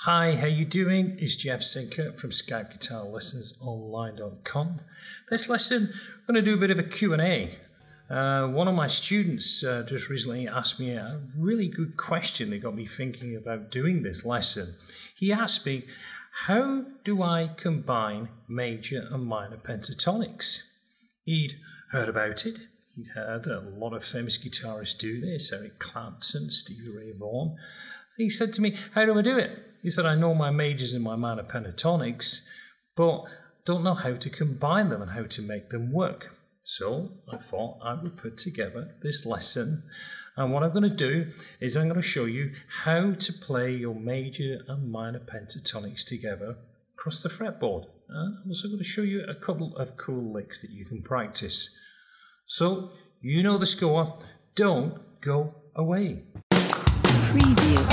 Hi, how you doing? It's Jeff Sinker from Skype Guitar Lessons Online.com. This lesson, I'm going to do a bit of a Q&A. One of my students just recently asked me a really good question that got me thinking about doing this lesson. He asked me, how do I combine major and minor pentatonics? He'd heard about it. He'd heard a lot of famous guitarists do this, Eric Clapton, Stevie Ray Vaughan. He said to me, how do I do it? He said, I know my majors and my minor pentatonics, but don't know how to combine them and how to make them work. So I thought I would put together this lesson. And what I'm going to do is I'm going to show you how to play your major and minor pentatonics together across the fretboard. And I'm also going to show you a couple of cool licks that you can practice. So you know the score. Don't go away. Preview.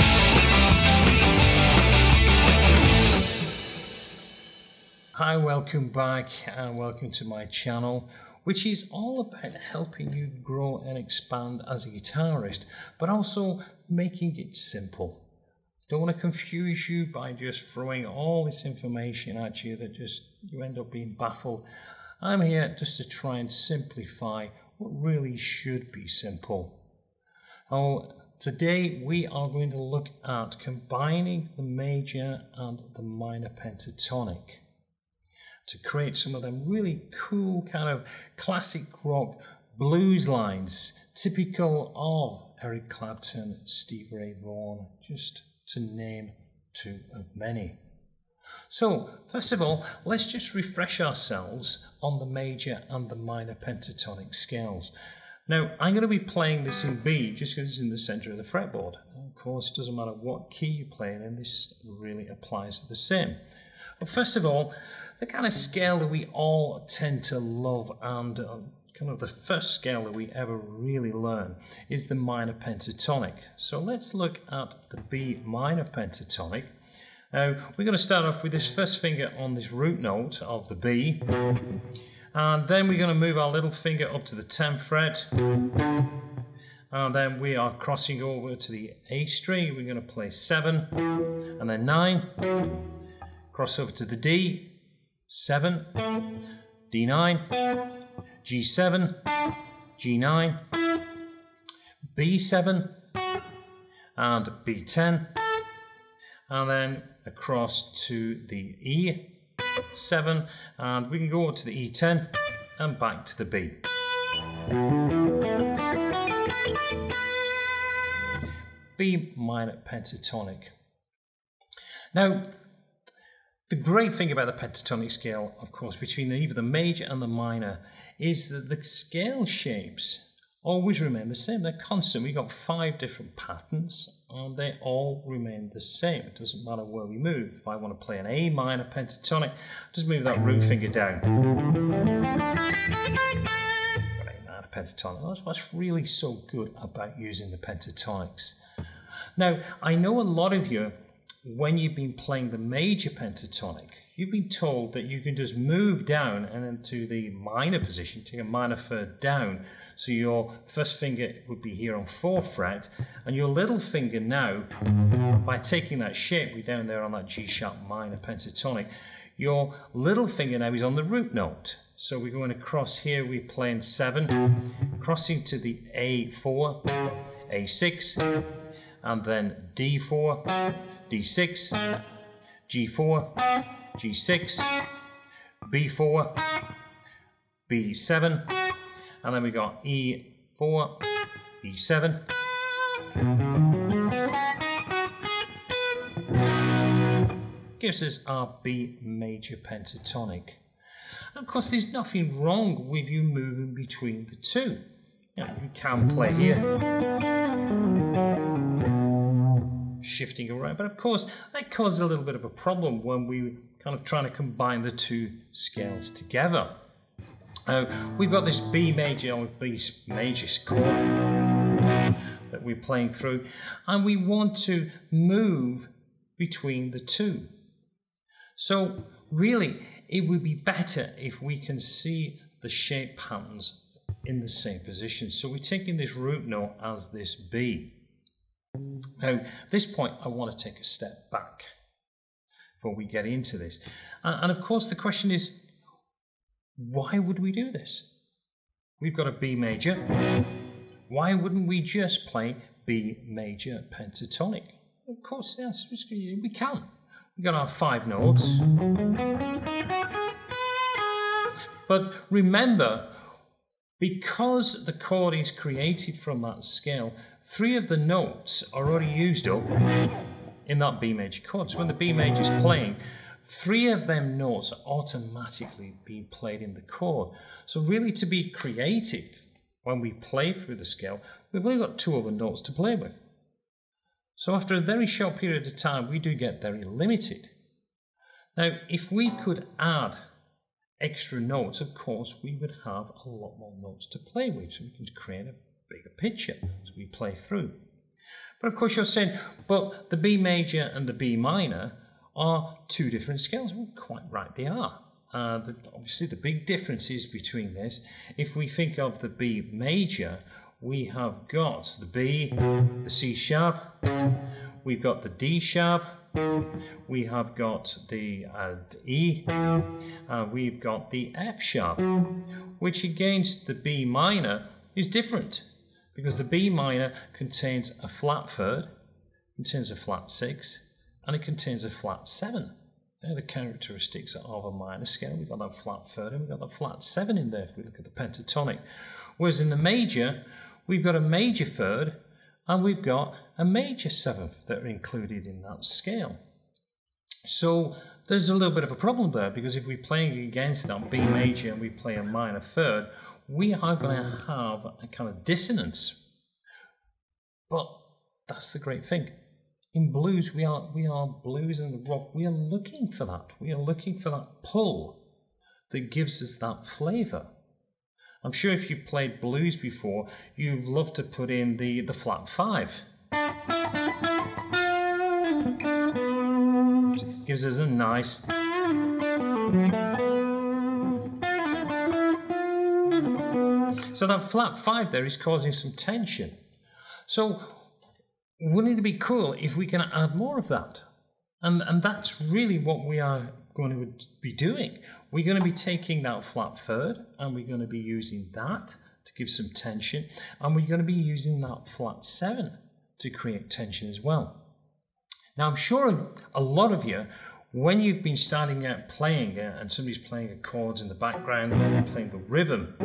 Hi, welcome back and welcome to my channel, which is all about helping you grow and expand as a guitarist, but also making it simple. Don't want to confuse you by just throwing all this information at you that you end up being baffled. I'm here just to try and simplify what really should be simple. Today we are going to look at combining the major and the minor pentatonic to create some of them really cool kind of classic rock blues lines typical of Eric Clapton, Stevie Ray Vaughan, just to name two of many. So first of all, let's just refresh ourselves on the major and the minor pentatonic scales. Now I'm going to be playing this in B just because it's in the center of the fretboard. Of course, it doesn't matter what key you're playing in, this really applies to the same. But first of all, the kind of scale that we all tend to love and kind of the first scale that we ever really learn is the minor pentatonic. So let's look at the B minor pentatonic. Now we're going to start off with this first finger on this root note of the B, and then we're going to move our little finger up to the 10th fret, and then we are crossing over to the A string. We're going to play 7 and then 9, cross over to the D, 7, D9, G7, G9, B7 and B10, and then across to the E7, and we can go to the E10 and back to the B. B minor pentatonic. Now, the great thing about the pentatonic scale, of course, between either the major and the minor, is that the scale shapes always remain the same. They're constant. We've got 5 different patterns, and they all remain the same. It doesn't matter where we move. If I want to play an A minor pentatonic, just move that root finger down. A minor pentatonic. That's what's really so good about using the pentatonics. Now, I know a lot of you, when you've been playing the major pentatonic, you've been told that you can just move down and into the minor position, take a minor third down. So your first finger would be here on 4th fret, and your little finger now, by taking that shape, we're down there on that G sharp minor pentatonic, your little finger now is on the root note. So we're going across here, we're playing 7, crossing to the A4, A6, and then D4, D6, G4, G6, B4, B7, and then we got E4, E7. Gives us our B major pentatonic. And of course, there's nothing wrong with you moving between the two. You can play here, shifting around, but of course that causes a little bit of a problem when we kind of trying to combine the two scales together. We've got this B major or B major chord that we're playing through, and we want to move between the two. So really it would be better if we can see the shape patterns in the same position. So we're taking this root note as this B. Now, at this point, I want to take a step back. before we get into this. And of course the question is, why would we do this? We've got a B major. Why wouldn't we just play B major pentatonic? Of course the answer is we can. We've got our 5 notes. But remember, because the chord is created from that scale, 3 of the notes are already used up in that B major chord. So when the B major is playing, 3 of them notes are automatically being played in the chord. So really, to be creative when we play through the scale, we've only got 2 other notes to play with. So after a very short period of time, we do get very limited. Now, if we could add extra notes, of course, we would have a lot more notes to play with, so we can create a bigger picture as we play through. But of course, you're saying, but the B major and the B minor are 2 different scales. Well, quite right, they are. Obviously, the big difference is between this. If we think of the B major, we have got the B, the C sharp, we've got the D sharp, we have got the E, we've got the F sharp, which against the B minor is different, because the B minor contains a flat third, contains a flat 6, and it contains a flat 7. They're the characteristics of a minor scale. We've got that flat third and we've got that flat 7 in there if we look at the pentatonic. Whereas in the major, we've got a major third and we've got a major 7th that are included in that scale. So there's a little bit of a problem there, because if we're playing against that B major and we play a minor third, we are going to have a kind of dissonance. But that's the great thing. In blues, we are blues and rock. We are looking for that. We are looking for that pull that gives us that flavour. I'm sure if you played blues before, you've loved to put in the flat 5. Gives us a nice. So that flat 5 there is causing some tension. So wouldn't it be cool if we can add more of that? And that's really what we are going to be doing. We're going to be taking that flat third and we're going to be using that to give some tension, and we're going to be using that flat 7 to create tension as well. Now I'm sure a lot of you, when you've been starting out playing and somebody's playing the chords in the background and they're playing the rhythm,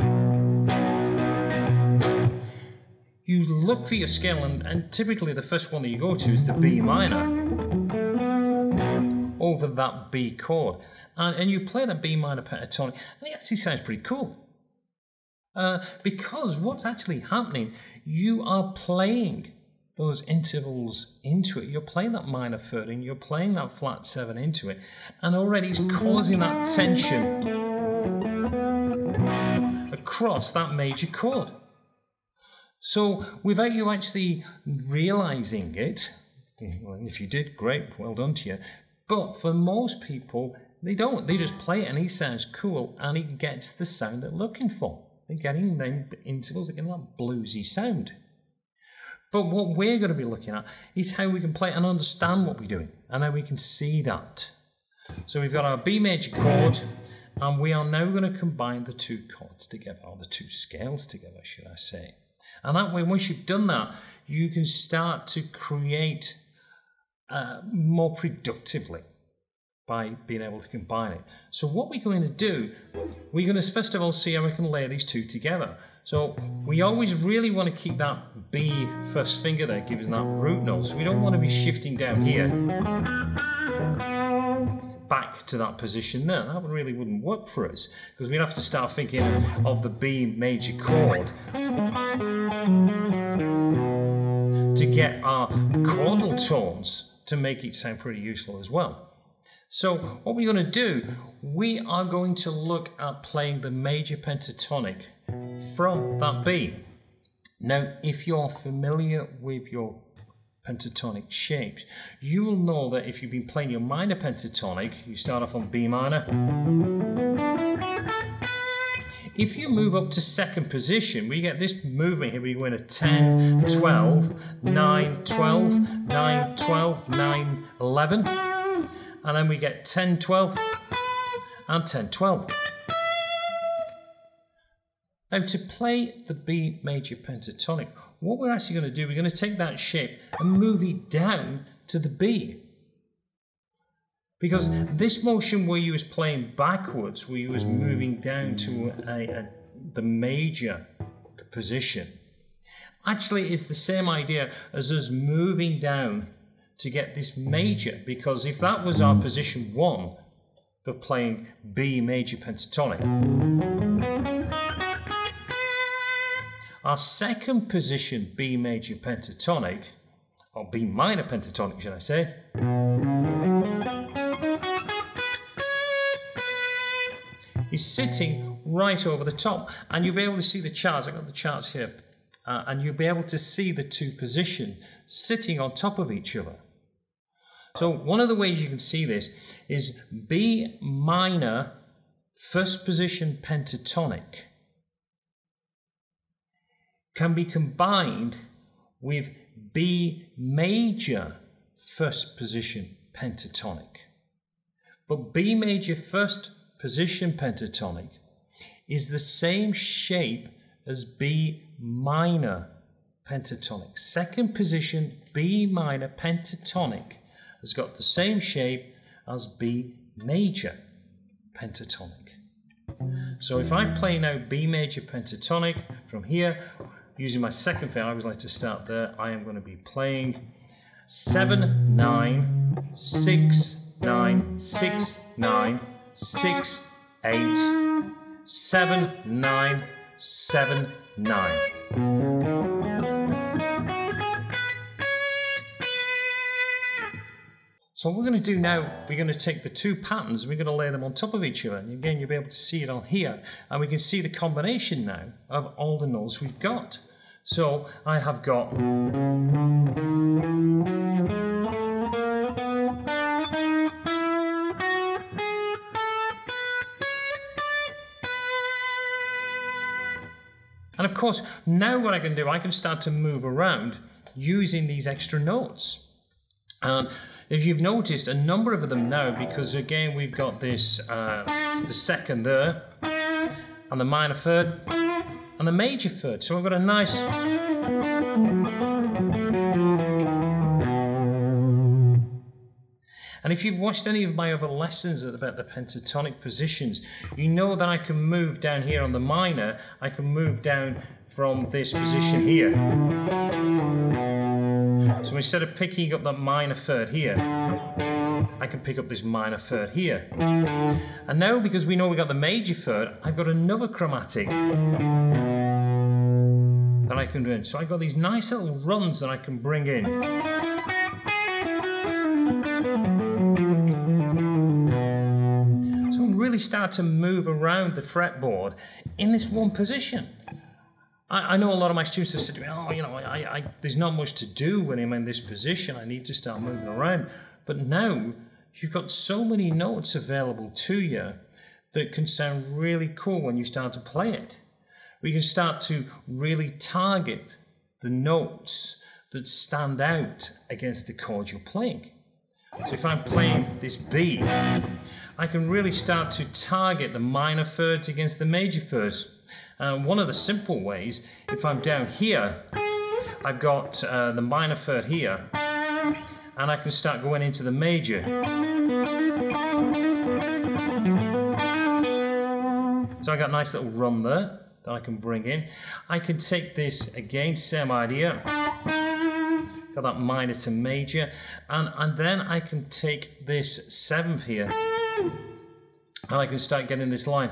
you look for your scale, and typically the first one that you go to is the B minor over that B chord. And you play that B minor pentatonic, and it actually sounds pretty cool. Because what's actually happening, you are playing those intervals into it. You're playing that minor third and you're playing that flat 7 into it, and already it's causing that tension across that major chord. So without you actually realizing it, well, if you did, great, well done to you. But for most people, they don't. They just play it and it sounds cool and it gets the sound they're looking for. They're getting them intervals, they're getting that bluesy sound. But what we're going to be looking at is how we can play and understand what we're doing and how we can see that. So we've got our B major chord, and we are now going to combine the 2 chords together, or the 2 scales together, should I say. And that way, once you've done that, you can start to create more productively by being able to combine it. So what we're going to do, we're going to first of all see how we can layer these 2 together. So we always really want to keep that B first finger there, giving that root note. So we don't want to be shifting down here back to that position there. That really wouldn't work for us, because we'd have to start thinking of the B major chord to get our chordal tones to make it sound pretty useful as well. So what we're going to do, we are going to look at playing the major pentatonic from that B. Now, if you're familiar with your pentatonic shapes, you will know that if you've been playing your minor pentatonic, you start off on B minor. If you move up to second position, we get this movement here. We go into 10, 12, 9, 12, 9, 12, 9, 11. and then we get 10-12 and 10-12. Now to play the B major pentatonic, what we're actually going to do, we're going to take that shape and move it down to the B. Because this motion where you was playing backwards, where you was moving down to the major position, actually is the same idea as us moving down to get this major. Because if that was our position 1 for playing B major pentatonic, our second position B major pentatonic, or B minor pentatonic should I say, is sitting right over the top, and you'll be able to see the charts. I've got the charts here, and you'll be able to see the two positions sitting on top of each other. So one of the ways you can see this is B minor first position pentatonic can be combined with B major first position pentatonic. But B major first position pentatonic is the same shape as B minor pentatonic. Second position B minor pentatonic has got the same shape as B major pentatonic. So if I play now B major pentatonic from here, using my second finger, I always like to start there, I am going to be playing 7, 9, 6, 9, 6, 9, 6, 8, 7, 9, 7, 9. So what we're going to do now, we're going to take the two patterns, we're going to lay them on top of each other. And again, you'll be able to see it on here. And we can see the combination now of all the notes we've got. So I have got and of course, now what I can do, I can start to move around using these extra notes. And as you've noticed, a number of them now, because again, we've got this, the second there, and the minor third, and the major third. So I've got a nice... And if you've watched any of my other lessons about the pentatonic positions, you know that I can move down here on the minor, I can move down from this position here. So instead of picking up that minor third here, I can pick up this minor third here. And now, because we know we got the major third, I've got another chromatic that I can do in. So I've got these nice little runs that I can bring in. So I really start to move around the fretboard in this one position. I know a lot of my students have said to me, oh, you know, there's not much to do when I'm in this position. I need to start moving around. But now you've got so many notes available to you that can sound really cool when you start to play it. We can start to really target the notes that stand out against the chord you're playing. So if I'm playing this B, I can really start to target the minor thirds against the major thirds. One of the simple ways, if I'm down here, I've got the minor third here, and I can start going into the major. So I got a nice little run there that I can bring in. I can take this again, same idea. Got that minor to major, and then I can take this seventh here, and I can start getting this line.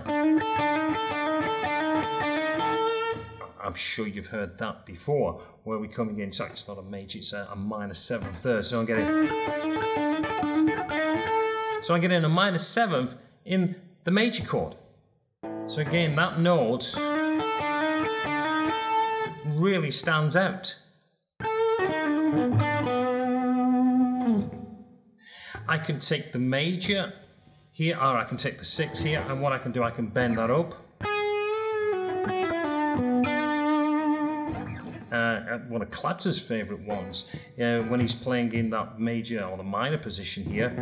I'm sure you've heard that before, where we're coming in. Sorry, it's not a major, it's a minor seventh there. So I'm getting. So I get in a minor seventh in the major chord. So again, that note really stands out. I can take the major here, or I can take the sixth here, and what I can do, I can bend that up. What one of Clapton's favourite ones, when he's playing in that major or the minor position here.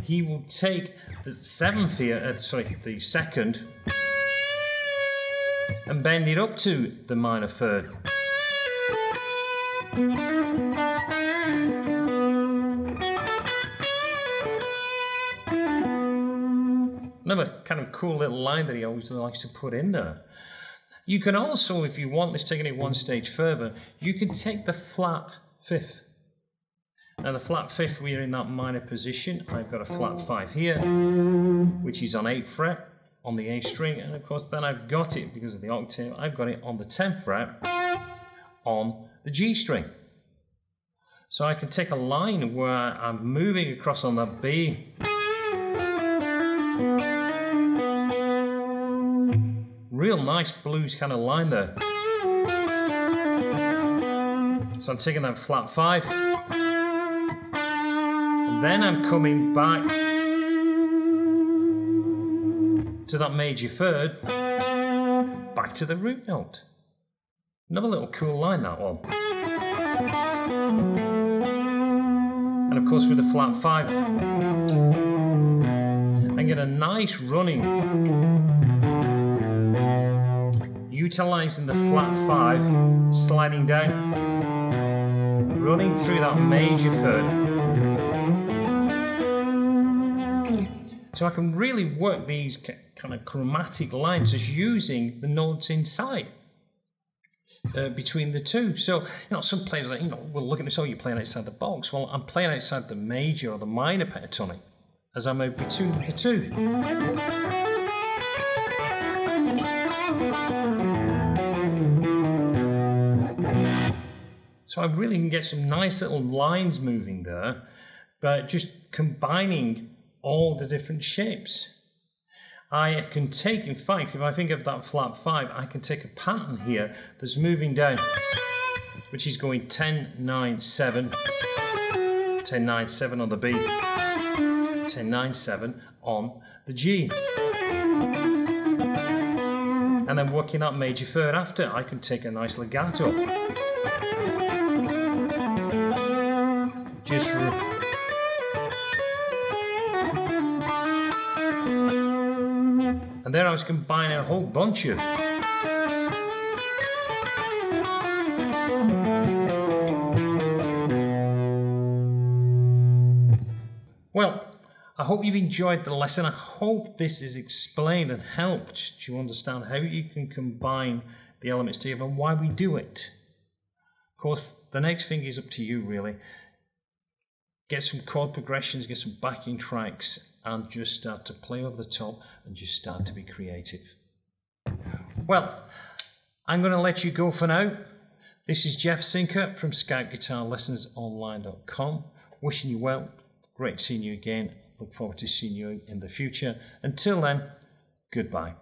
He will take the seventh here, the second, and bend it up to the minor third. Another kind of cool little line that he always likes to put in there. You can also, if you want this, taking it one stage further, you can take the flat fifth. Now the flat fifth, we're in that minor position. I've got a flat 5 here, which is on 8th fret on the A string, and of course then I've got it, because of the octave, I've got it on the 10th fret on the G string. So I can take a line where I'm moving across on the B, real nice blues kind of line there. So I'm taking that flat 5, and then I'm coming back to that major third, back to the root note. Another little cool line, that one. And of course with the flat 5, I get a nice running, utilising the flat 5, sliding down, running through that major third. So I can really work these kind of chromatic lines just using the notes inside between the two. So, some players like, will look at this, oh, you're playing outside the box. Well, I'm playing outside the major or the minor pentatonic as I move between the two. So I really can get some nice little lines moving there, but just combining all the different shapes. I can take, in fact, if I think of that flat 5, I can take a pattern here that's moving down, which is going 10, 9, 7, 10, 9, 7 on the B, 10, 9, 7 on the G. And then working that major third after, I can take a nice legato. Just and there I was combining a whole bunch of well, I hope you've enjoyed the lesson. I hope this is explained and helped you understand how you can combine the elements together and why we do it. Of course, the next thing is up to you, really. Get some chord progressions, get some backing tracks, and just start to play over the top and just start to be creative. Well, I'm going to let you go for now. This is Jeff Sinker from SkypeGuitarLessonsOnline.com. Wishing you well. Great seeing you again. Look forward to seeing you in the future. Until then, goodbye.